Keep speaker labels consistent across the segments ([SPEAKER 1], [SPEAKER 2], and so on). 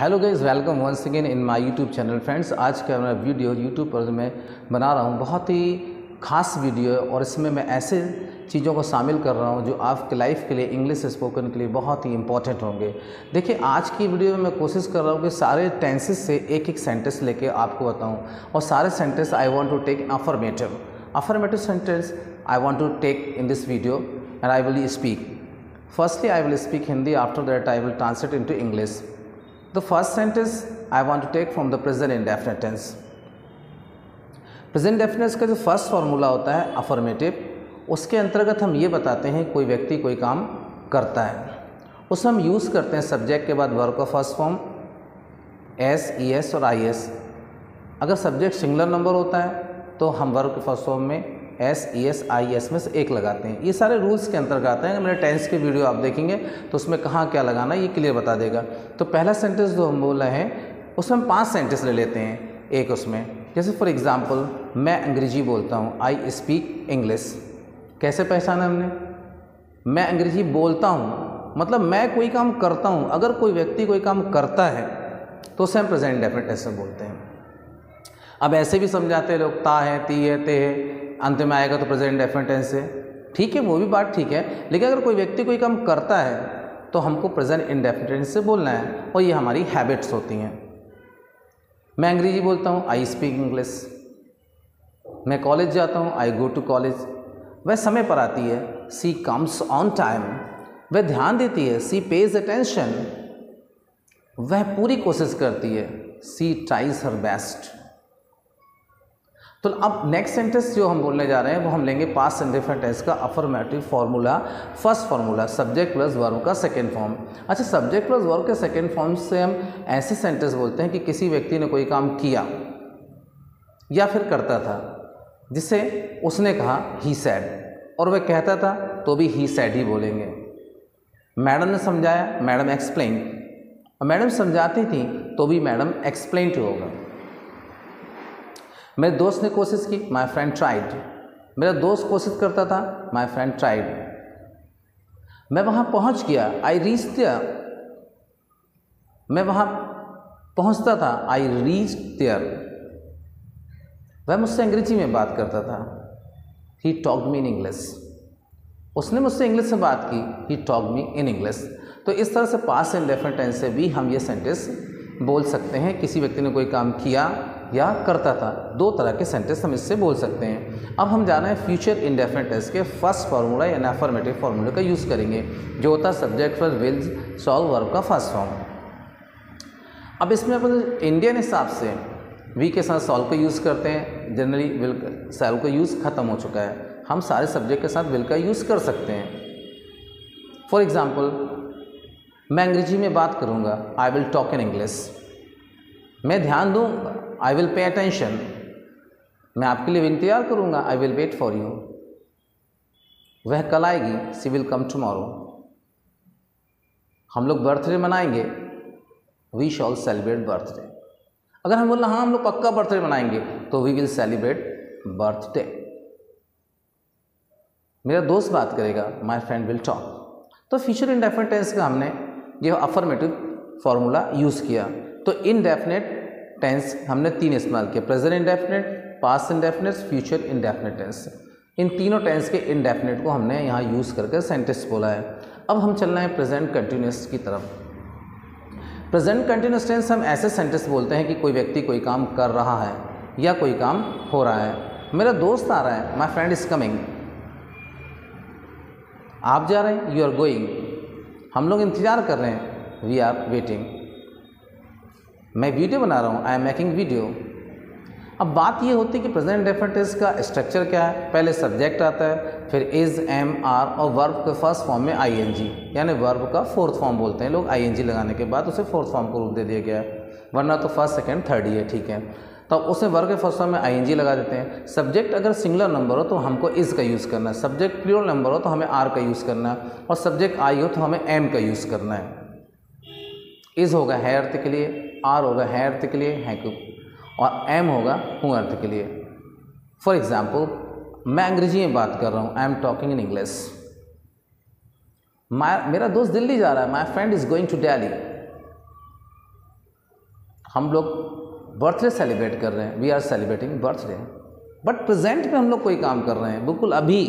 [SPEAKER 1] Hello guys, welcome once again in my YouTube channel. Friends, आज का मेरा video YouTube पर मैं बना रहा हूँ, बहुत ही खास वीडियो है और इसमें मैं ऐसे चीज़ों को शामिल कर रहा हूँ जो आपके लाइफ के लिए, इंग्लिश स्पोकन के लिए बहुत ही इंपॉर्टेंट होंगे। देखिए, आज की वीडियो में मैं कोशिश कर रहा हूँ कि सारे टेंसेस से एक एक सेंटेंस लेके आपको बताऊँ और सारे sentence I want to take affirmative sentence I want to take in this video and I will speak. Firstly, I will speak Hindi. After that, I will translate into English. The first sentence I want to take from the present indefinite tense. Present indefinite का जो first formula होता है affirmative, उसके अंतर्गत हम ये बताते हैं कोई व्यक्ति कोई काम करता है, उसमें हम यूज़ करते हैं सब्जेक्ट के बाद वर्ब का first form S, E S और आई एस। अगर सब्जेक्ट सिंगुलर नंबर होता है तो हम वर्ब के फर्स्ट फॉर्म में S, E S, I S में से एक लगाते हैं। ये सारे रूल्स के अंतर्गत आते हैं। मेरे टेंस के वीडियो आप देखेंगे तो उसमें कहाँ क्या लगाना ये क्लियर बता देगा। तो पहला सेंटेंस जो हम बोल रहे हैं उसमें हम 5 सेंटेंस ले लेते हैं एक उसमें। जैसे फॉर एग्जांपल, मैं अंग्रेजी बोलता हूँ, आई स्पीक इंग्लिश। कैसे पहचाना हमने? मैं अंग्रेजी बोलता हूँ मतलब मैं कोई काम करता हूँ। अगर कोई व्यक्ति कोई काम करता है तो उसे हम प्रेजेंट इंडेफिनिट टेंस में बोलते हैं। अब ऐसे भी समझाते हैं लोग, ता है, ती है, ते है, अंत में आएगा तो प्रेजेंट इंडेफिनिट टेंस है। ठीक है, वो भी बात ठीक है, लेकिन अगर कोई व्यक्ति कोई काम करता है तो हमको प्रेजेंट इंडेफिनिट टेंस से बोलना है और ये हमारी हैबिट्स होती हैं। मैं अंग्रेजी बोलता हूँ, आई स्पीक इंग्लिश। मैं कॉलेज जाता हूँ, आई गो टू कॉलेज। वह समय पर आती है, सी कम्स ऑन टाइम। वह ध्यान देती है, सी पेज अटेंशन। वह पूरी कोशिश करती है, सी ट्राइज हर बेस्ट। तो अब नेक्स्ट सेंटेंस जो हम बोलने जा रहे हैं वो हम लेंगे पास्ट इंडेफिनिट टेंस का affirmative formula, first formula subject plus verb का सेकंड फॉर्म। अच्छा, सब्जेक्ट प्लस वर्ब के सेकंड फॉर्म से हम ऐसे सेंटेंस बोलते हैं कि किसी व्यक्ति ने कोई काम किया या फिर करता था जिसे उसने कहा ही सैड, और वह कहता था तो भी ही सैड ही बोलेंगे। मैडम ने समझाया, मैडम एक्सप्लेन, और मैडम समझाती थी तो भी मैडम एक्सप्लेन होगा। मेरे दोस्त ने कोशिश की, माई फ्रेंड ट्राइड। मेरा दोस्त कोशिश करता था, माई फ्रेंड ट्राइड। मैं वहाँ पहुँच गया, आई रीच देयर। मैं वहाँ पहुँचता था, आई रीच देयर। वह मुझसे अंग्रेजी में बात करता था, he talked me in English. उसने मुझसे इंग्लिश में बात की, he talked me in English. तो इस तरह से पास्ट इंडेफिनिट टेंस से भी हम ये सेंटेंस बोल सकते हैं। किसी व्यक्ति ने कोई काम किया या करता था, 2 तरह के सेंटेंस हम इससे बोल सकते हैं। अब हम जाना है फ्यूचर इंडेफिनिट टेंस के फर्स्ट फार्मूला या अफर्मेटिव फार्मूले का यूज़ करेंगे, जो होता है subject plus will solve verb का फर्स्ट फॉर्म। अब इसमें अपन इंडियन हिसाब से वी के साथ सॉल्व का यूज़ करते हैं। जनरली विल सॉल्व का यूज़ ख़त्म हो चुका है, हम सारे सब्जेक्ट के साथ विल का यूज़ कर सकते हैं। फॉर एग्ज़ाम्पल, मैं अंग्रेजी में बात करूँगा, I will talk in English. मैं ध्यान दूँगा, आई विल पे अटेंशन। मैं आपके लिए इंतजार करूँगा, I will wait for you. वह कल आएगी, सी विल कम टुमारो। हम लोग बर्थडे मनाएंगे, वी शॉल सेलिब्रेट बर्थडे। अगर हम बोलना हाँ हम लोग पक्का बर्थडे मनाएंगे तो वी विल सेलिब्रेट बर्थडे। मेरा दोस्त बात करेगा, माई फ्रेंड विल टॉक। तो फ्यूचर इंडेफिनिट टेंस का हमने ये अफर्मेटिव फार्मूला यूज़ किया। तो इनडेफिनिट टेंस हमने 3 इस्तेमाल किया, present indefinite, past indefinite, future indefinite tense. इन तीनों टेंस के इंडेफिनिट को हमने यहाँ यूज़ करके सेंटेंस बोला है। अब हम चल रहे हैं प्रेजेंट कंटिन्यूस की तरफ। प्रेजेंट कंटिन्यूस टेंस हम ऐसे सेंटेंस बोलते हैं कि कोई व्यक्ति कोई काम कर रहा है या कोई काम हो रहा है। मेरा दोस्त आ रहा है, माई फ्रेंड इज कमिंग। आप जा रहे हैं, यू आर गोइंग। हम लोग इंतजार कर रहे हैं, वी आर वेटिंग। मैं वीडियो बना रहा हूँ, आई एम मेकिंग वीडियो। अब बात ये होती है कि प्रेजेंट इंडेफिनिट टेंस का स्ट्रक्चर क्या है। पहले सब्जेक्ट आता है, फिर इज, एम, आर और वर्ब के फर्स्ट फॉर्म में आईएनजी, यानी वर्ब का फोर्थ फॉर्म बोलते हैं लोग। आईएनजी लगाने के बाद उसे फोर्थ फॉर्म को रूप दे दिया गया है, वरना तो फर्स्ट, सेकंड, थर्ड ही है। ठीक है, तो उसे वर्ब के फर्स्ट फॉर्म में आईएनजी लगा देते हैं। सब्जेक्ट अगर सिंगुलर नंबर हो तो हमको इज का यूज़ करना है, सब्जेक्ट प्लूरल नंबर हो तो हमें आर का यूज़ करना है, और सब्जेक्ट आई हो तो हमें एम का यूज़ करना है। इज होगा है अर्थ के लिए, आर होगा है अर्थ के लिए, है को, और एम होगा हूँ अर्थ के लिए। फॉर एग्जाम्पल, मैं अंग्रेजी में बात कर रहा हूँ, I am talking in English. मेरा दोस्त दिल्ली जा रहा है, my friend is going to Delhi. हम लोग बर्थडे सेलिब्रेट कर रहे हैं, we are celebrating birthday, but present में हम लोग कोई काम कर रहे हैं, बिल्कुल अभी।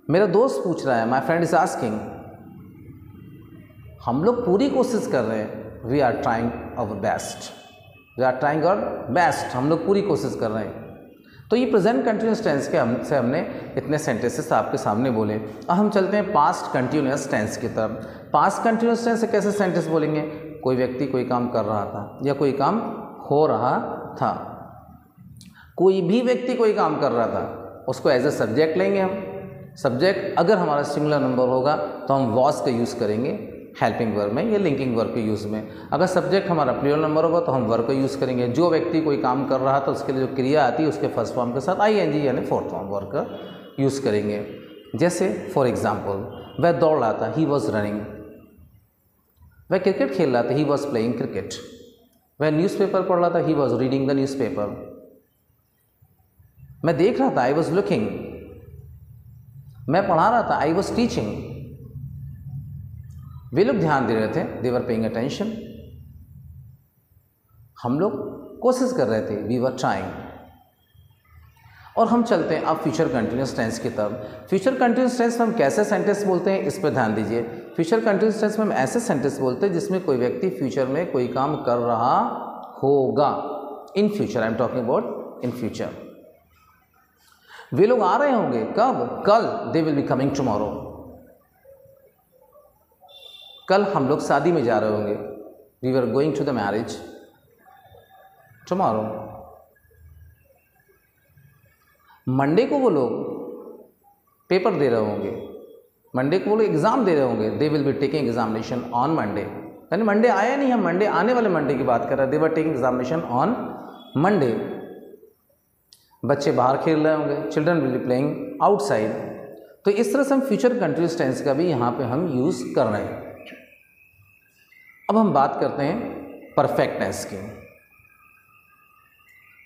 [SPEAKER 1] मेरा दोस्त पूछ रहा है, माई फ्रेंड इज आस्किंग, हम लोग पूरी कोशिश कर रहे हैं, we are trying our best, we are trying our best, हम लोग पूरी कोशिश कर रहे हैं। तो ये प्रेजेंट कंटिन्यूस टेंस के हमने इतने सेंटेंसेस आपके सामने बोले। अब हम चलते हैं पास्ट कंटिन्यूस टेंस की तरफ। पास्ट कंटिन्यूस टेंस से कैसे सेंटेंस बोलेंगे? कोई व्यक्ति कोई काम कर रहा था या कोई काम हो रहा था, कोई भी व्यक्ति कोई काम कर रहा था, उसको एज ए सब्जेक्ट लेंगे हम। सब्जेक्ट अगर हमारा सिंगुलर नंबर होगा तो हम वॉज का यूज़ करेंगे हेल्पिंग वर्ब में या लिंकिंग वर्ब के यूज़ में। अगर सब्जेक्ट हमारा प्लूरल नंबर होगा तो हम वर्ब का यूज़ करेंगे। जो व्यक्ति कोई काम कर रहा था उसके लिए जो क्रिया आती है उसके फर्स्ट फॉर्म के साथ आईएनजी यानी फोर्थ फॉर्म वर्ब का यूज़ करेंगे। जैसे फॉर एग्जाम्पल, वह दौड़ रहा था, ही वॉज रनिंग। वह क्रिकेट खेल रहा था, ही वॉज प्लेइंग क्रिकेट। वह न्यूज़पेपर पढ़ रहा था, he was reading the newspaper. मैं देख रहा था, आई वॉज लुकिंग। मैं पढ़ा रहा था, आई वॉज टीचिंग। वे लोग ध्यान दे रहे थे, दे वर पेइंग अटेंशन। हम लोग कोशिश कर रहे थे, वी वर ट्राइंग। और हम चलते हैं अब फ्यूचर कंटिन्यूस टेंस की तरफ। फ्यूचर कंटिन्यूस टेंस में हम कैसे सेंटेंस बोलते हैं, इस पर ध्यान दीजिए। फ्यूचर कंटिन्यूस टेंस में हम ऐसे सेंटेंस बोलते हैं जिसमें कोई व्यक्ति फ्यूचर में कोई काम कर रहा होगा। In future, I am talking about in future. वे लोग आ रहे होंगे, कब? कल। They will be coming tomorrow. कल हम लोग शादी में जा रहे होंगे, we were going to the marriage tomorrow. Monday को वो लोग पेपर दे रहे होंगे, मंडे को वो लोग एग्ज़ाम दे रहे होंगे, they will be taking examination on Monday. यानी मंडे आया नहीं, हम मंडे आने वाले मंडे की बात कर रहे हैं, they were taking examination on Monday. बच्चे बाहर खेल रहे होंगे, children will be playing outside. तो इस तरह से हम फ्यूचर कंटिन्यूस टेंस का भी यहाँ पे हम यूज़ कर रहे हैं। अब हम बात करते हैं परफेक्ट टेंस की।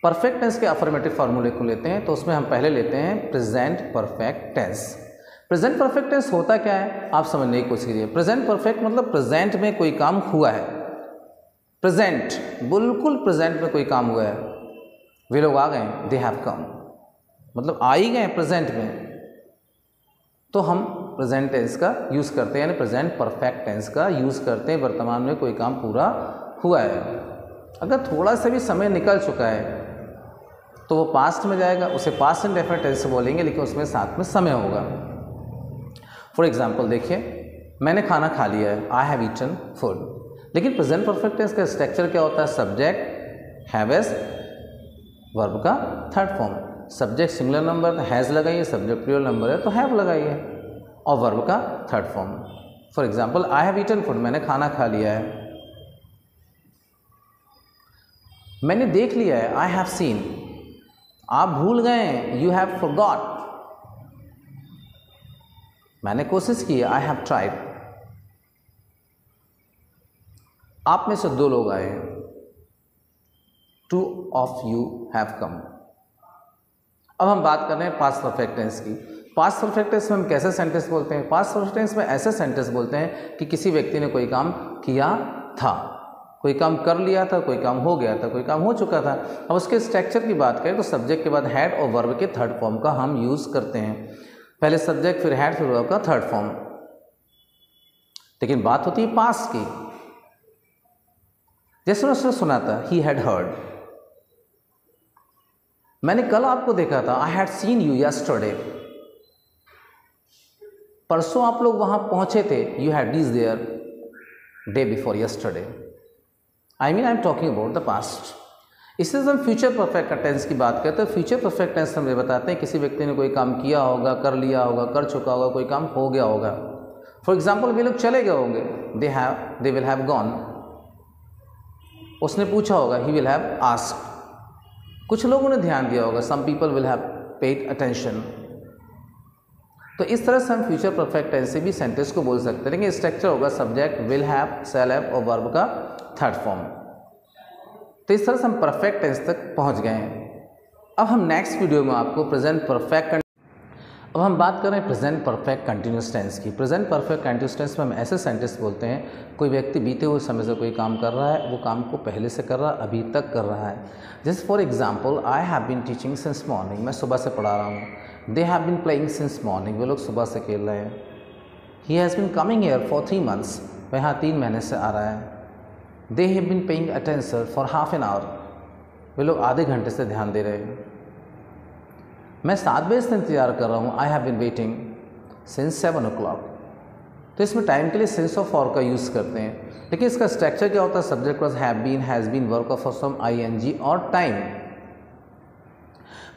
[SPEAKER 1] परफेक्ट टेंस के अफर्मेटिव फार्मूले को लेते हैं, तो उसमें हम पहले लेते हैं present perfect tense. Present perfect tense होता क्या है, आप समझने की कोशिश कीजिए। प्रेजेंट परफेक्ट मतलब प्रेजेंट में कोई काम हुआ है, प्रेजेंट, बिल्कुल प्रेजेंट में कोई काम हुआ है। वे लोग आ गए, दे हैव कम, मतलब आ ही गए प्रेजेंट में, तो हम प्रेजेंट टेंस का यूज़ करते हैं, यानी प्रेजेंट परफेक्ट टेंस का यूज़ करते हैं। वर्तमान में कोई काम पूरा हुआ है। अगर थोड़ा सा भी समय निकल चुका है तो वो पास्ट में जाएगा, उसे पास्ट इंडेफिनिट टेंस से बोलेंगे, लेकिन उसमें साथ में समय होगा। फॉर एग्जाम्पल देखिए, मैंने खाना खा लिया है, आई हैव ईटन फूड। लेकिन प्रेजेंट परफेक्ट टेंस का स्ट्रक्चर क्या होता है? सब्जेक्ट, हैव एज, वर्ब का third form. Subject singular number has लगाइए, सब्जेक्ट प्लूरल नंबर है तो हैव लगाइए, और वर्ब का third form. For example, I have eaten food, मैंने खाना खा लिया है। मैंने देख लिया है, आई हैव सीन। आप भूल गए, यू हैव फॉरगॉट। मैंने कोशिश की, आई हैव ट्राइड। आप में से दो लोग आए, two of you have come. अब हम बात कर रहे हैं पास्ट परफेक्ट टेंस की। पास्ट परफेक्ट टेंस में हम कैसे सेंटेंस बोलते हैं? पास्ट परफेक्ट टेंस में ऐसे सेंटेंस बोलते हैं कि किसी व्यक्ति ने कोई काम किया था, कोई काम कर लिया था, कोई काम हो गया था, कोई काम हो चुका था। अब उसके स्ट्रक्चर की बात करें तो सब्जेक्ट के बाद हैड और वर्ब के थर्ड फॉर्म का हम यूज़ करते हैं। पहले सब्जेक्ट, फिर हैड, फिर वर्ब का थर्ड फॉर्म। लेकिन बात होती है पास्ट की। जैसे उसने सुना था, ही हैड हर्ड। मैंने कल आपको देखा था, I had seen you yesterday. परसों आप लोग वहां पहुंचे थे, you had been there day before yesterday. I mean I am talking about the past. इससे हम फ्यूचर परफेक्ट टेंस की बात करते हैं। फ्यूचर परफेक्ट टेंस हम ये बताते हैं किसी व्यक्ति ने कोई काम किया होगा, कर लिया होगा, कर चुका होगा, कोई काम हो गया होगा। फॉर एग्जाम्पल, वे लोग चले गए होंगे, दे विल हैव गॉन। उसने पूछा होगा, ही विल हैव आस्क्ड। कुछ लोगों ने ध्यान दिया होगा, some people will have paid attention. तो इस तरह से हम फ्यूचर परफेक्ट टेंस से भी सेंटेंस को बोल सकते हैं, लेकिन स्ट्रक्चर होगा subject, will have, shall have और वर्ब का थर्ड फॉर्म। तो इस तरह से हम परफेक्ट टेंस तक पहुंच गए हैं। अब हम नेक्स्ट वीडियो में आपको प्रेजेंट परफेक्ट अब हम बात करें प्रेजेंट परफेक्ट कंटिन्यूस टेंस की। प्रेजेंट परफेक्ट कंटिन्यूस टेंस में हम ऐसे सेंटेंस बोलते हैं, कोई व्यक्ति बीते हुए समय से कोई काम कर रहा है, वो काम को पहले से कर रहा है, अभी तक कर रहा है। जैसे for example, I have been teaching since morning, मैं सुबह से पढ़ा रहा हूँ। They have been playing since morning, वे लोग सुबह से खेल रहे हैं। He has been coming here for 3 months, वह यहाँ 3 महीने से आ रहा है। They have been paying attention for half an hour, वे लोग आधे घंटे से ध्यान दे रहे हैं। मैं 7 बजे से इंतजार कर रहा हूँ, I have been waiting since 7 o'clock। तो इसमें टाइम के लिए सिंस और फॉर का यूज़ करते हैं, लेकिन इसका स्ट्रक्चर क्या होता है? Subject plus have been, has been, work of some, ING और टाइम।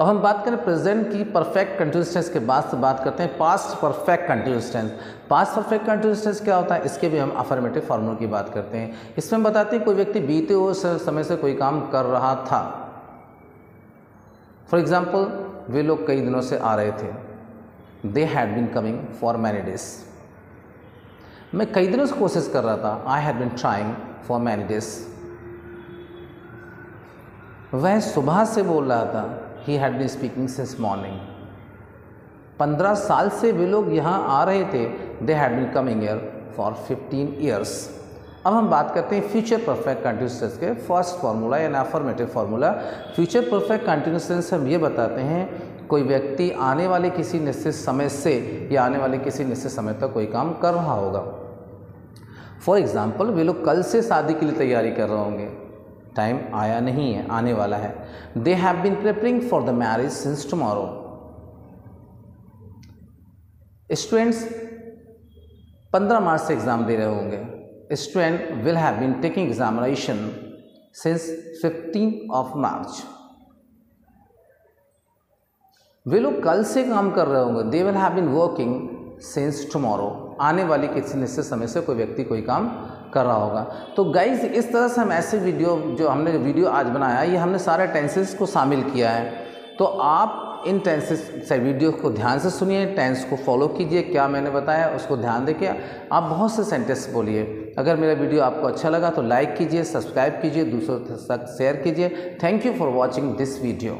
[SPEAKER 1] अब हम बात करें प्रेजेंट की परफेक्ट कंटिन्यूअस टेंस के बाद से बात करते हैं past perfect continuous tense. Past perfect continuous tense क्या होता है? इसके भी हम अफर्मेटिव फॉर्मूला की बात करते हैं। इसमें हम बताते हैं कोई व्यक्ति बीते हुए समय से कोई काम कर रहा था। फॉर एग्जाम्पल, वे लोग कई दिनों से आ रहे थे। They had been coming for many days, मैं कई दिनों से कोशिश कर रहा था। I had been trying for many days, वह सुबह से बोल रहा था। He had been speaking since morning, 15 साल से वे लोग यहाँ आ रहे थे। They had been coming here for 15 years। अब हम बात करते हैं फ्यूचर परफेक्ट कंटिन्यूअस टेंस के फर्स्ट फार्मूला या affirmative formula. Future perfect continuous tense हम ये बताते हैं कोई व्यक्ति आने वाले किसी निश्चित समय से या आने वाले किसी निश्चित समय तक कोई काम कर रहा होगा। फॉर एग्जाम्पल, वे लोग कल से शादी के लिए तैयारी कर रहे होंगे, टाइम आया नहीं है, आने वाला है। They have been preparing for the marriage since tomorrow. Students 15 मार्च से एग्जाम दे रहे होंगे। Student will have been taking examination since 15 March। वे लोग कल से काम कर रहे होंगे। They will have been working since tomorrow, आने वाली किसी निश्चित समय से कोई व्यक्ति कोई काम कर रहा होगा। तो गाइज, इस तरह से हम ऐसे वीडियो जो हमने वीडियो आज बनाया, ये हमने सारे टेंसेस को शामिल किया है। तो आप इन टेंसेस से वीडियो को ध्यान से सुनिए, टेंस को फॉलो कीजिए, क्या मैंने बताया उसको ध्यान देके आप बहुत से सेंटेंस बोलिए। अगर मेरा वीडियो आपको अच्छा लगा तो लाइक कीजिए, सब्सक्राइब कीजिए, दूसरों तक शेयर कीजिए। Thank you for watching this video.